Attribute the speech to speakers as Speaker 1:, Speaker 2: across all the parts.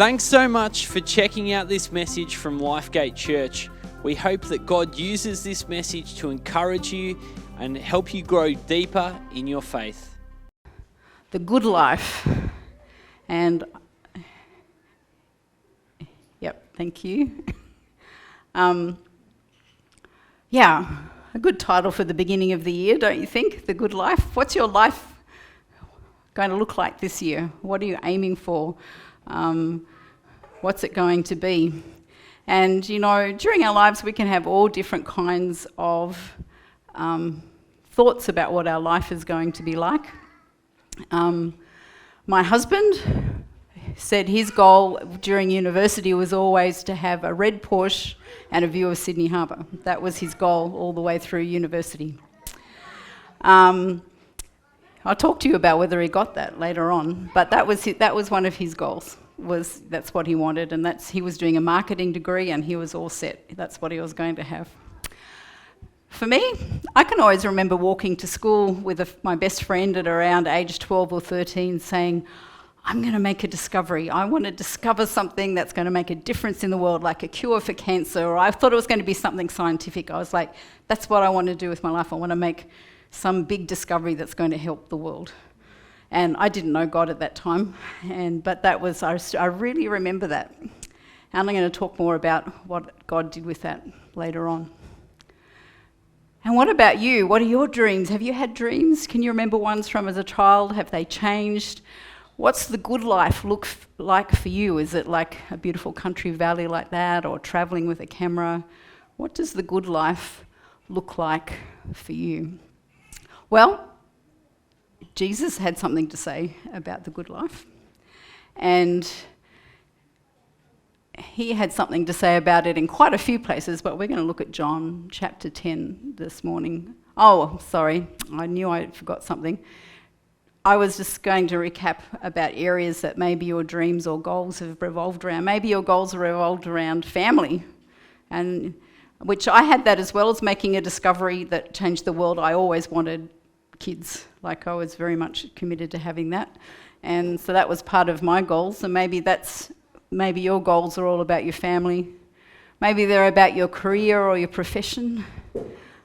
Speaker 1: Thanks so much for checking out this message from Lifegate Church. We hope that God uses this message to encourage you and help you grow deeper in your faith.
Speaker 2: The good life. And, thank you. A good title for the beginning of the year, don't you think? The good life. What's your life going to look like this year? What are you aiming for? What's it going to be? And, during our lives, we can have all different kinds of thoughts about what our life is going to be like. My husband said his goal during university was always to have a red Porsche and a view of Sydney Harbour. That was his goal all the way through university. I'll talk to you about whether he got that later on, but that was one of his goals. That's what he wanted, and he was doing a marketing degree, and he was all set. That's what he was going to have. For me, I can always remember walking to school with my best friend at around age 12 or 13 saying, I'm going to make a discovery. I want to discover something that's going to make a difference in the world, like a cure for cancer, or I thought it was going to be something scientific. I was like, that's what I want to do with my life. I want to make some big discovery that's going to help the world. And I didn't know God at that time, but I really remember that. And I'm going to talk more about what God did with that later on. And what about you? What are your dreams? Have you had dreams? Can you remember ones from as a child? Have they changed? What's the good life look like for you? Is it like a beautiful country valley like that, or travelling with a camera? What does the good life look like for you? Well, Jesus had something to say about the good life. And he had something to say about it in quite a few places, but we're going to look at John chapter 10 this morning. Oh, sorry, I knew I forgot something. I was just going to recap about areas that maybe your dreams or goals have revolved around. Maybe your goals are revolved around family, and which I had that as well as making a discovery that changed the world. I always wanted kids, like I was very much committed to having that. And so that was part of my goals, and maybe your goals are all about your family. Maybe they're about your career or your profession.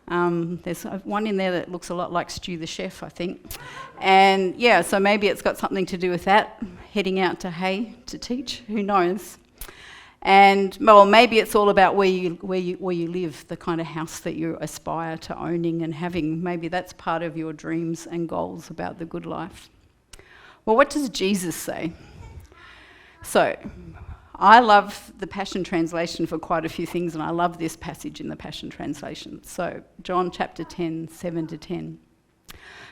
Speaker 2: There's one in there that looks a lot like Stu the chef, I think. And so maybe it's got something to do with that, heading out to Hay to teach, who knows. And maybe it's all about where you live, the kind of house that you aspire to owning and having. Maybe that's part of your dreams and goals about the good life. Well, what does Jesus say? So, I love the Passion Translation for quite a few things, and I love this passage in the Passion Translation. So, John chapter 10, 7-10.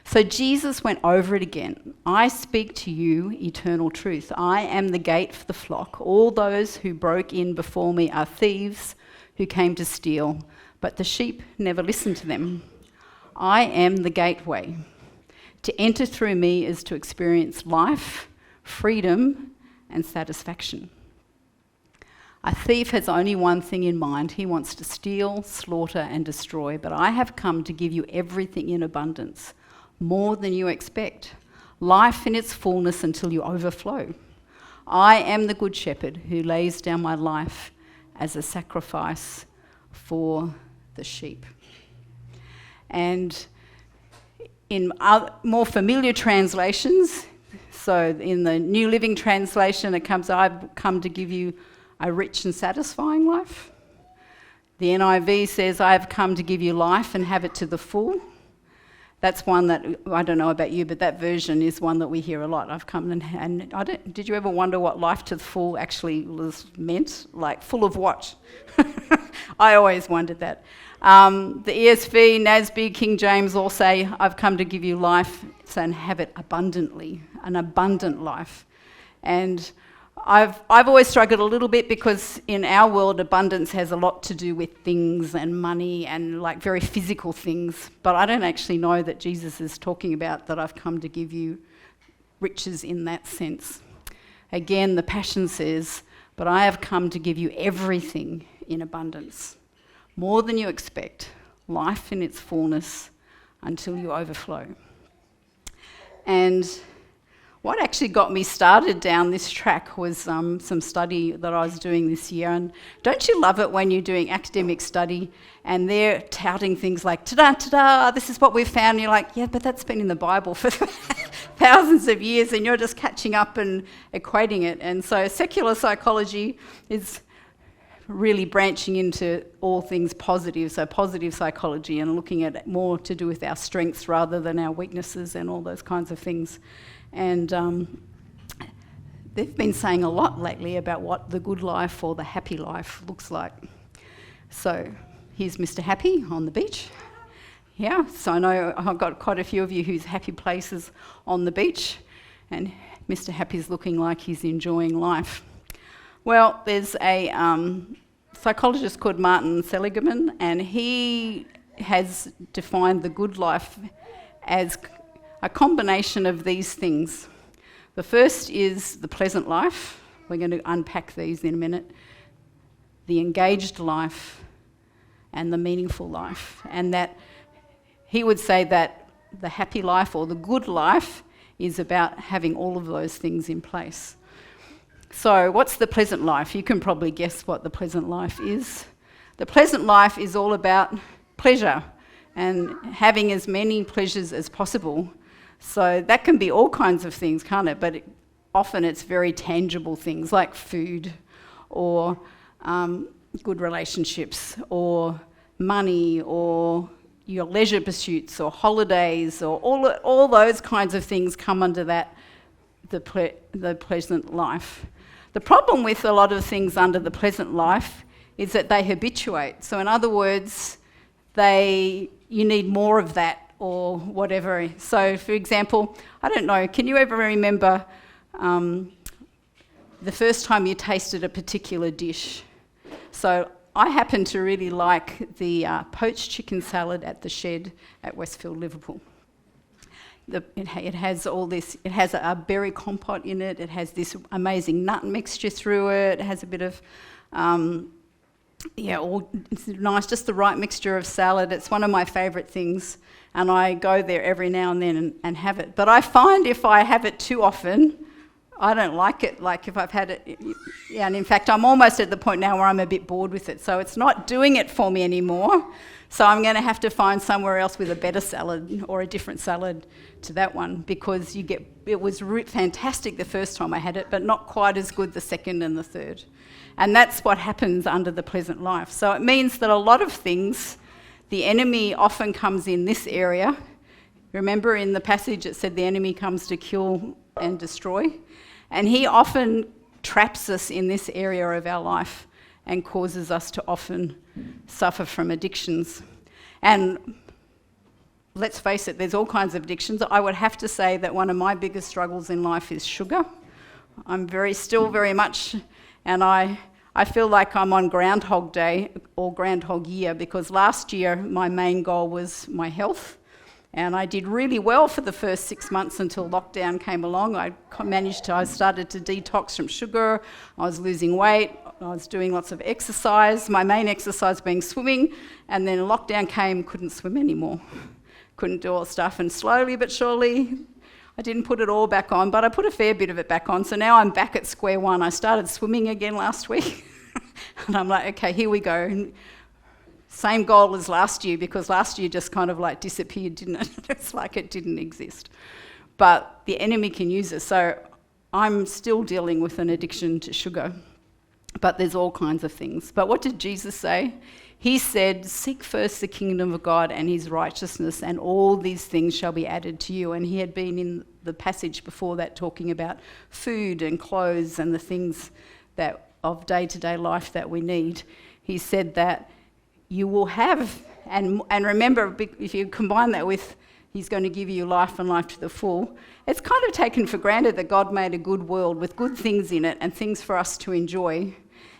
Speaker 2: So Jesus went over it again. I speak to you eternal truth. I am the gate for the flock. All those who broke in before me are thieves who came to steal, but the sheep never listened to them. I am the gateway. To enter through me is to experience life, freedom, and satisfaction. A thief has only one thing in mind. He wants to steal, slaughter, and destroy, but I have come to give you everything in abundance, more than you expect, life in its fullness until you overflow. I am the good shepherd who lays down my life as a sacrifice for the sheep. And in more familiar translations, so in the New Living Translation, it comes, I've come to give you a rich and satisfying life. The NIV says, I have come to give you life and have it to the full. That's one that, I don't know about you, but that version is one that we hear a lot. I've come and did you ever wonder what life to the full actually was meant? Like, full of what? I always wondered that. The ESV, NASB, King James all say, I've come to give you life and have it abundantly, an abundant life. And I've always struggled a little bit because in our world, abundance has a lot to do with things and money and like very physical things. But I don't actually know that Jesus is talking about that I've come to give you riches in that sense. Again, the Passion says, but I have come to give you everything in abundance, more than you expect, life in its fullness until you overflow. And what actually got me started down this track was some study that I was doing this year. And don't you love it when you're doing academic study and they're touting things like, ta-da, ta-da, this is what we've found. And you're like, yeah, but that's been in the Bible for thousands of years, and you're just catching up and equating it. And so secular psychology is really branching into all things positive, so positive psychology, and looking at it more to do with our strengths rather than our weaknesses and all those kinds of things. And they've been saying a lot lately about what the good life or the happy life looks like. So here's Mr. Happy on the beach. Yeah, so I know I've got quite a few of you whose happy places on the beach, and Mr. Happy's looking like he's enjoying life. Well, there's a psychologist called Martin Seligman, and he has defined the good life as a combination of these things. The first is the pleasant life. We're going to unpack these in a minute. The engaged life and the meaningful life. And that he would say that the happy life or the good life is about having all of those things in place. So what's the pleasant life? You can probably guess what the pleasant life is. The pleasant life is all about pleasure and having as many pleasures as possible. So that can be all kinds of things, can't it? But often it's very tangible things like food or good relationships or money or your leisure pursuits or holidays or all those kinds of things come under that, the pleasant life. The problem with a lot of things under the pleasant life is that they habituate. So in other words, you need more of that or whatever. So for example, I don't know, can you ever remember the first time you tasted a particular dish? So I happen to really like the poached chicken salad at the Shed at Westfield, Liverpool. It has all this, it has a berry compote in it, it has this amazing nut mixture through it, it has a bit of, it's nice, just the right mixture of salad. It's one of my favourite things, and I go there every now and then and have it. But I find if I have it too often, I don't like it, like if I've had it, yeah, and in fact I'm almost at the point now where I'm a bit bored with it, so it's not doing it for me anymore. So I'm going to have to find somewhere else with a better salad or a different salad to that one, because it was fantastic the first time I had it, but not quite as good the second and the third. And that's what happens under the pleasant life. So it means that a lot of things, the enemy often comes in this area. Remember in the passage it said the enemy comes to kill and destroy, and he often traps us in this area of our life and causes us to often suffer from addictions. And let's face it, there's all kinds of addictions. I would have to say that one of my biggest struggles in life is sugar. I'm still very much, and I feel like I'm on Groundhog Day or Groundhog Year, because last year my main goal was my health. And I did really well for the first 6 months until lockdown came along. I started to detox from sugar, I was losing weight, I was doing lots of exercise, my main exercise being swimming, and then lockdown came, couldn't swim anymore. Couldn't do all the stuff, and slowly but surely, I didn't put it all back on, but I put a fair bit of it back on, so now I'm back at square one. I started swimming again last week, and I'm like, okay, here we go. Same goal as last year, because last year just kind of like disappeared, didn't it? It's like it didn't exist. But the enemy can use it. So I'm still dealing with an addiction to sugar, but there's all kinds of things. But what did Jesus say? He said, seek first the kingdom of God and his righteousness, and all these things shall be added to you. And he had been in the passage before that talking about food and clothes and the things that of day-to-day life that we need. He said that you will have, and remember, if you combine that with he's going to give you life and life to the full, it's kind of taken for granted that God made a good world with good things in it and things for us to enjoy.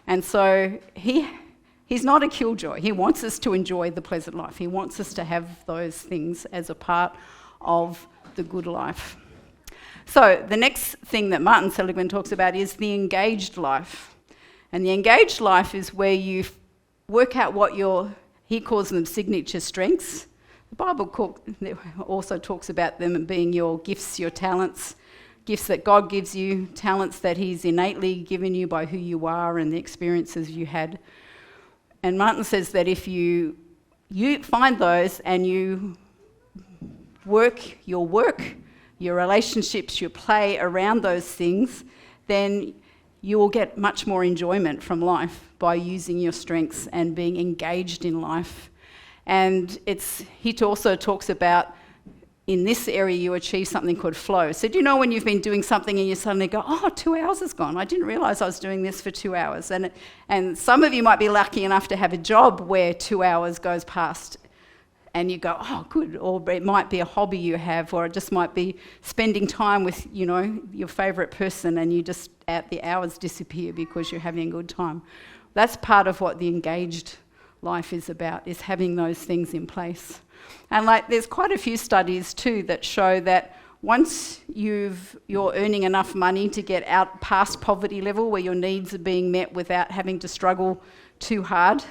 Speaker 2: And so he's not a killjoy. He wants us to enjoy the pleasant life. He wants us to have those things as a part of the good life. So the next thing that Martin Seligman talks about is the engaged life. And the engaged life is where you work out what he calls them signature strengths. The Bible also talks about them being your gifts, your talents, gifts that God gives you, talents that he's innately given you by who you are and the experiences you had. And Martin says that if you find those and you work, your relationships, your play around those things, then you will get much more enjoyment from life by using your strengths and being engaged in life. And he also talks about, in this area you achieve something called flow. So do you know when you've been doing something and you suddenly go, 2 hours has gone. I didn't realise I was doing this for 2 hours. And some of you might be lucky enough to have a job where 2 hours goes past and you go, good. Or it might be a hobby you have, or it just might be spending time with, your favourite person, and the hours disappear because you're having a good time. That's part of what the engaged life is about, is having those things in place. And there's quite a few studies too that show that once you're earning enough money to get out past poverty level, where your needs are being met without having to struggle too hard,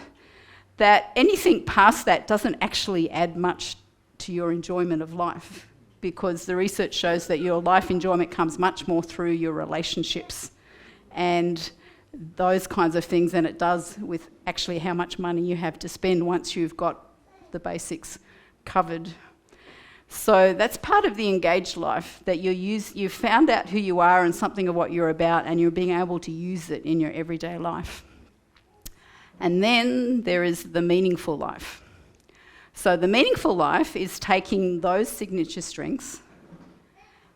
Speaker 2: that anything past that doesn't actually add much to your enjoyment of life, because the research shows that your life enjoyment comes much more through your relationships and those kinds of things than it does with actually how much money you have to spend once you've got the basics covered. So that's part of the engaged life, that you've found out who you are and something of what you're about, and you're being able to use it in your everyday life. And then there is the meaningful life. So the meaningful life is taking those signature strengths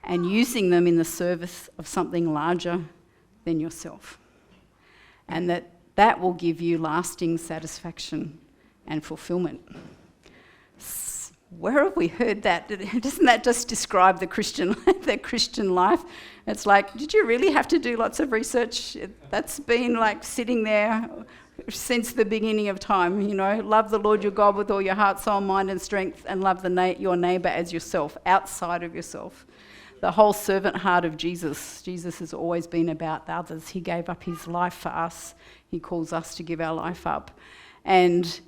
Speaker 2: and using them in the service of something larger than yourself. And that will give you lasting satisfaction and fulfillment. Where have we heard that? Doesn't that just describe the Christian life? It's like, did you really have to do lots of research? That's been sitting there since the beginning of time. Love the Lord your God with all your heart, soul, mind and strength, and love your neighbour as yourself, outside of yourself. The whole servant heart of Jesus. Jesus has always been about the others. He gave up his life for us. He calls us to give our life up. And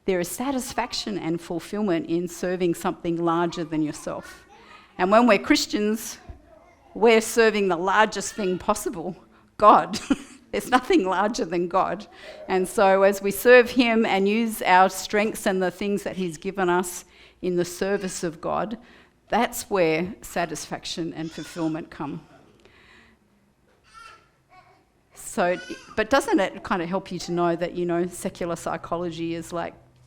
Speaker 2: there is satisfaction and fulfillment in serving something larger than yourself. And when we're Christians, we're serving the largest thing possible, God. There's nothing larger than God. And so as we serve him and use our strengths and the things that he's given us in the service of God, that's where satisfaction and fulfillment come. So, but doesn't it kind of help you to know that, secular psychology is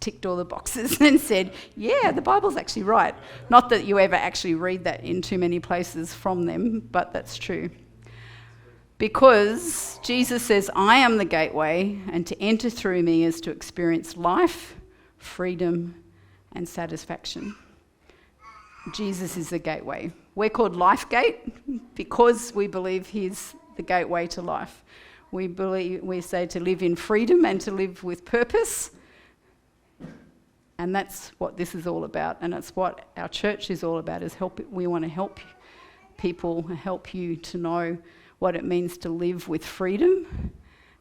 Speaker 2: ticked all the boxes and said, yeah, the Bible's actually right. Not that you ever actually read that in too many places from them, but that's true. Because Jesus says, I am the gateway, and to enter through me is to experience life, freedom, and satisfaction. Jesus is the gateway. We're called Lifegate because we believe he's the gateway to life. We say to live in freedom and to live with purpose. And that's what this is all about. And it's what our church is all about, is we want to help people, help you to know what it means to live with freedom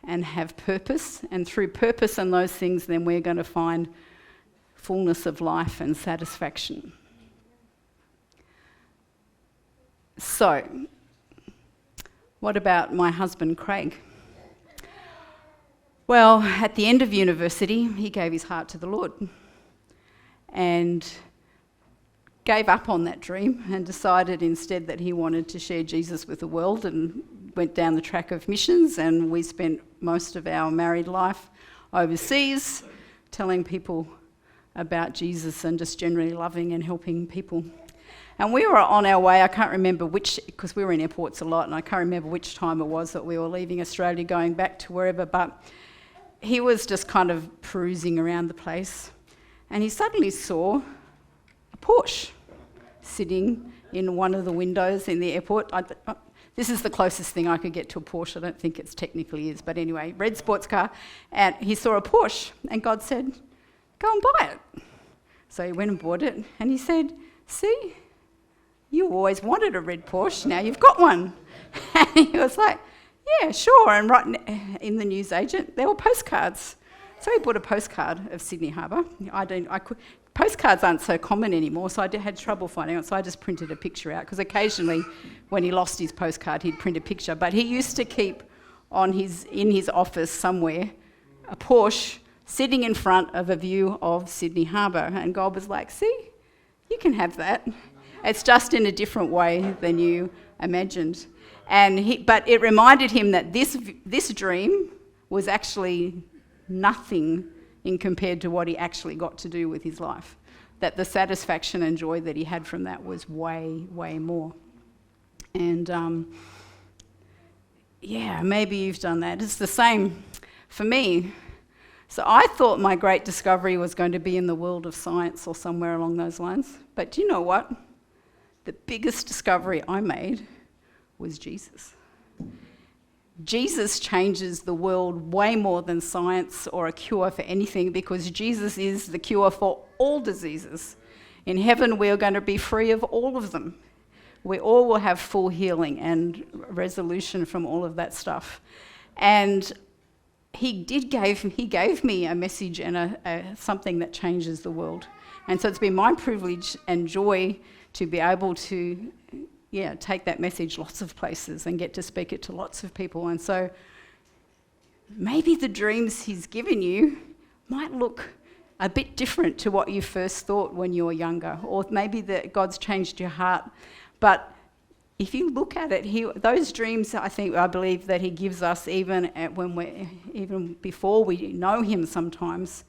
Speaker 2: and have purpose. And through purpose and those things, then we're going to find fullness of life and satisfaction. So, what about my husband, Craig? Well, at the end of university, he gave his heart to the Lord and gave up on that dream and decided instead that he wanted to share Jesus with the world, and went down the track of missions. And we spent most of our married life overseas telling people about Jesus and just generally loving and helping people. And we were on our way, I can't remember which, because we were in airports a lot, and I can't remember which time it was that we were leaving Australia going back to wherever, but he was just kind of perusing around the place, and he suddenly saw a Porsche sitting in one of the windows in the airport. This is the closest thing I could get to a Porsche. I don't think it technically is, but anyway, red sports car, and he saw a Porsche, and God said, go and buy it. So he went and bought it, and he said, see, you always wanted a red Porsche, now you've got one. And he was like, yeah, sure. And right in the newsagent, there were postcards. So he bought a postcard of Sydney Harbour. postcards aren't so common anymore, so I had trouble finding it, so I just printed a picture out, because occasionally when he lost his postcard, he'd print a picture. But he used to keep in his office somewhere a Porsche sitting in front of a view of Sydney Harbour, and God was like, see, you can have that. It's just in a different way than you imagined. But it reminded him that this dream was actually nothing in compared to what he actually got to do with his life. That the satisfaction and joy that he had from that was way, way more. And maybe you've done that. It's the same for me. So I thought my great discovery was going to be in the world of science or somewhere along those lines. But do you know what? The biggest discovery I made was Jesus. Jesus changes the world way more than science or a cure for anything, because Jesus is the cure for all diseases. In heaven, we are going to be free of all of them. We all will have full healing and resolution from all of that stuff. And he gave me a message and something that changes the world. And so it's been my privilege and joy to be able to take that message lots of places and get to speak it to lots of people. And so maybe the dreams he's given you might look a bit different to what you first thought when you were younger, or maybe that God's changed your heart. But if you look at it, those dreams, I believe that he gives us even before we know him sometimes,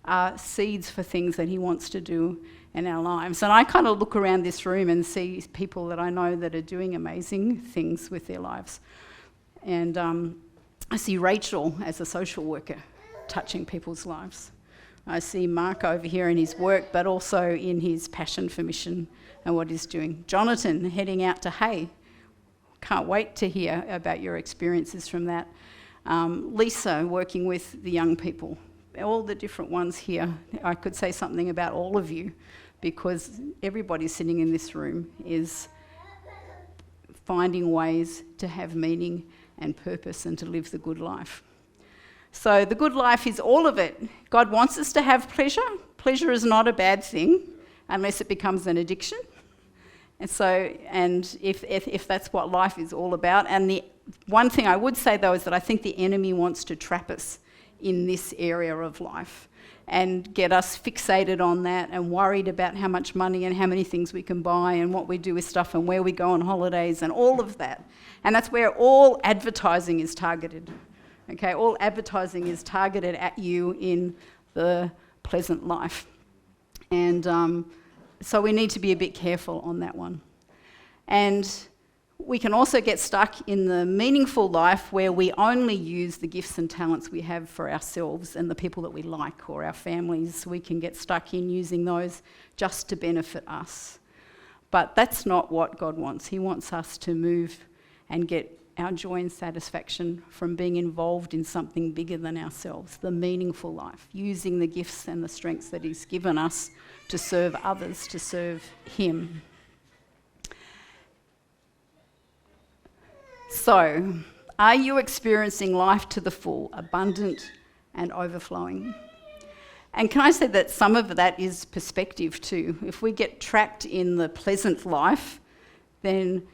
Speaker 2: are seeds for things that he wants to do in our lives. And I kind of look around this room and see people that I know that are doing amazing things with their lives. And I see Rachel as a social worker touching people's lives. I see Mark over here in his work, but also in his passion for mission and what he's doing. Jonathan heading out to Hay. Can't wait to hear about your experiences from that. Lisa working with the young people. All the different ones here. I could say something about all of you, because everybody sitting in this room is finding ways to have meaning and purpose and to live the good life. So the good life is all of it. God wants us to have pleasure. Pleasure is not a bad thing unless it becomes an addiction. And if that's what life is all about. And the one thing I would say, though, is that I think the enemy wants to trap us in this area of life and get us fixated on that and worried about how much money and how many things we can buy and what we do with stuff and where we go on holidays and all of that. And that's where all advertising is targeted. Okay, all advertising is targeted at you in the pleasant life. And so we need to be a bit careful on that one. And we can also get stuck in the meaningful life where we only use the gifts and talents we have for ourselves and the people that we like or our families. We can get stuck in using those just to benefit us. But that's not what God wants. He wants us to move and get our joy and satisfaction from being involved in something bigger than ourselves, the meaningful life, using the gifts and the strengths that he's given us to serve others, to serve him. So, are you experiencing life to the full, abundant and overflowing? And can I say that some of that is perspective too? If we get trapped in the pleasant life, then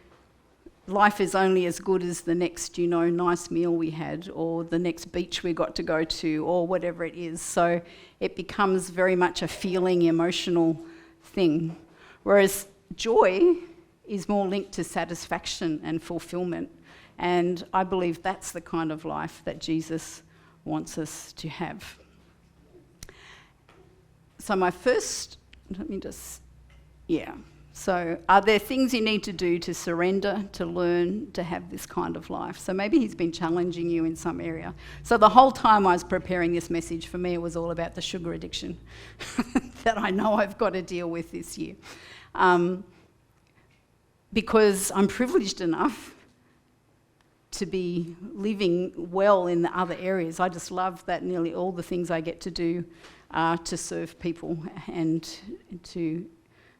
Speaker 2: life is only as good as the next, nice meal we had, or the next beach we got to go to, or whatever it is. So it becomes very much a feeling, emotional thing. Whereas joy is more linked to satisfaction and fulfillment. And I believe that's the kind of life that Jesus wants us to have. So So are there things you need to do to surrender, to learn, to have this kind of life? So maybe he's been challenging you in some area. So the whole time I was preparing this message, for me it was all about the sugar addiction that I know I've got to deal with this year. Because I'm privileged enough to be living well in the other areas. I just love that nearly all the things I get to do are to serve people and to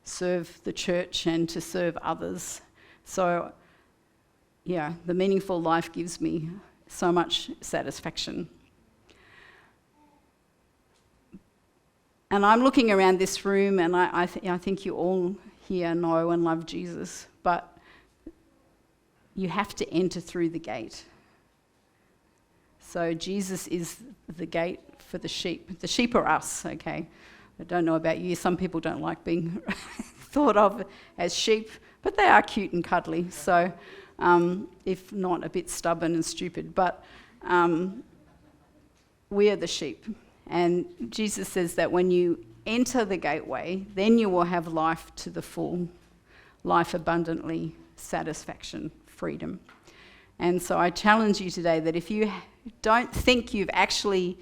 Speaker 2: serve the church and to serve others. So, the meaningful life gives me so much satisfaction. And I'm looking around this room, and I think you all here know and love Jesus, but you have to enter through the gate. So Jesus is the gate for the sheep. The sheep are us, okay? I don't know about you. Some people don't like being thought of as sheep, but they are cute and cuddly. So if not a bit stubborn and stupid, but we are the sheep. And Jesus says that when you enter the gateway, then you will have life to the full, life abundantly, satisfaction, freedom. And so I challenge you today that if you don't think you've actually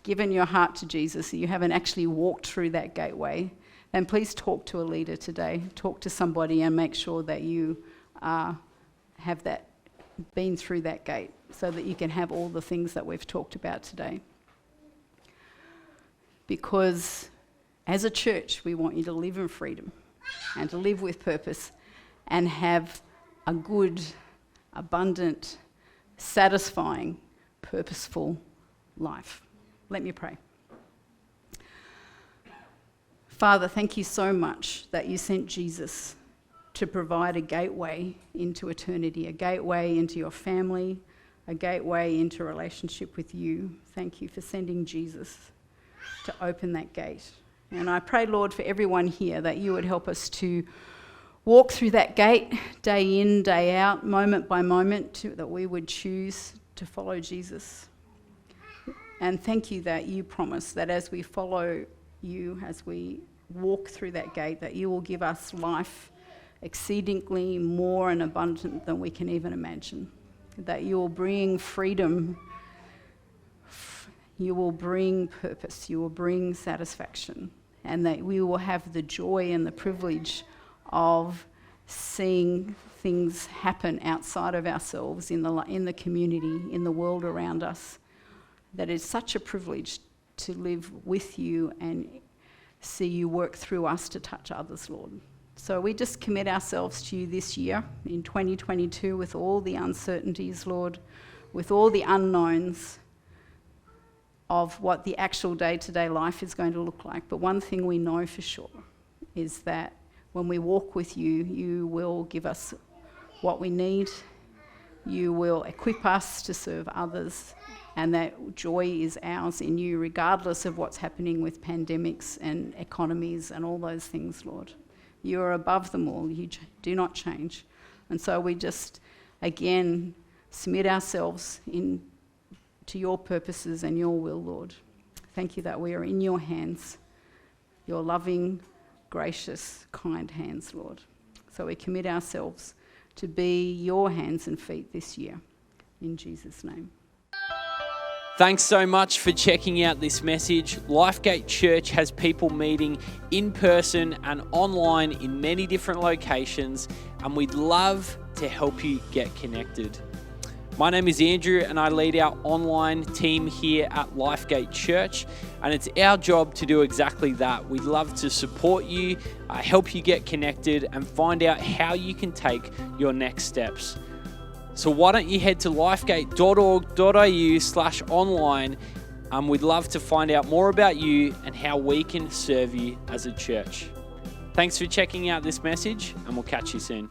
Speaker 2: given your heart to Jesus, you haven't actually walked through that gateway, then please talk to a leader today. Talk to somebody and make sure that you have that been through that gate so that you can have all the things that we've talked about today. Because as a church, we want you to live in freedom and to live with purpose and have a good, abundant, satisfying, purposeful life. Let me pray. Father, thank you so much that you sent Jesus to provide a gateway into eternity, a gateway into your family, a gateway into relationship with you. Thank you for sending Jesus to open that gate. And I pray, Lord, for everyone here that you would help us to walk through that gate day in, day out, moment by moment, that we would choose to follow Jesus. And thank you that you promise that as we follow you, as we walk through that gate, that you will give us life exceedingly more and abundant than we can even imagine. That you will bring freedom, you will bring purpose, you will bring satisfaction, and that we will have the joy and the privilege of seeing things happen outside of ourselves in the community, in the world around us. That it's such a privilege to live with you and see you work through us to touch others, Lord. So we just commit ourselves to you this year, in 2022, with all the uncertainties, Lord, with all the unknowns of what the actual day-to-day life is going to look like. But one thing we know for sure is that when we walk with you, you will give us what we need. You will equip us to serve others, and that joy is ours in you, regardless of what's happening with pandemics and economies and all those things, Lord. You are above them all. You do not change. And so we just, again, submit ourselves to your purposes and your will, Lord. Thank you that we are in your hands, your loving, gracious, kind hands, Lord. So we commit ourselves to be your hands and feet this year. In Jesus' name.
Speaker 1: Thanks so much for checking out this message. Lifegate Church has people meeting in person and online in many different locations, and we'd love to help you get connected. My name is Andrew, and I lead our online team here at Lifegate Church, and it's our job to do exactly that. We'd love to support you, help you get connected, and find out how you can take your next steps. So why don't you head to lifegate.org.au/online. We'd love to find out more about you and how we can serve you as a church. Thanks for checking out this message, and we'll catch you soon.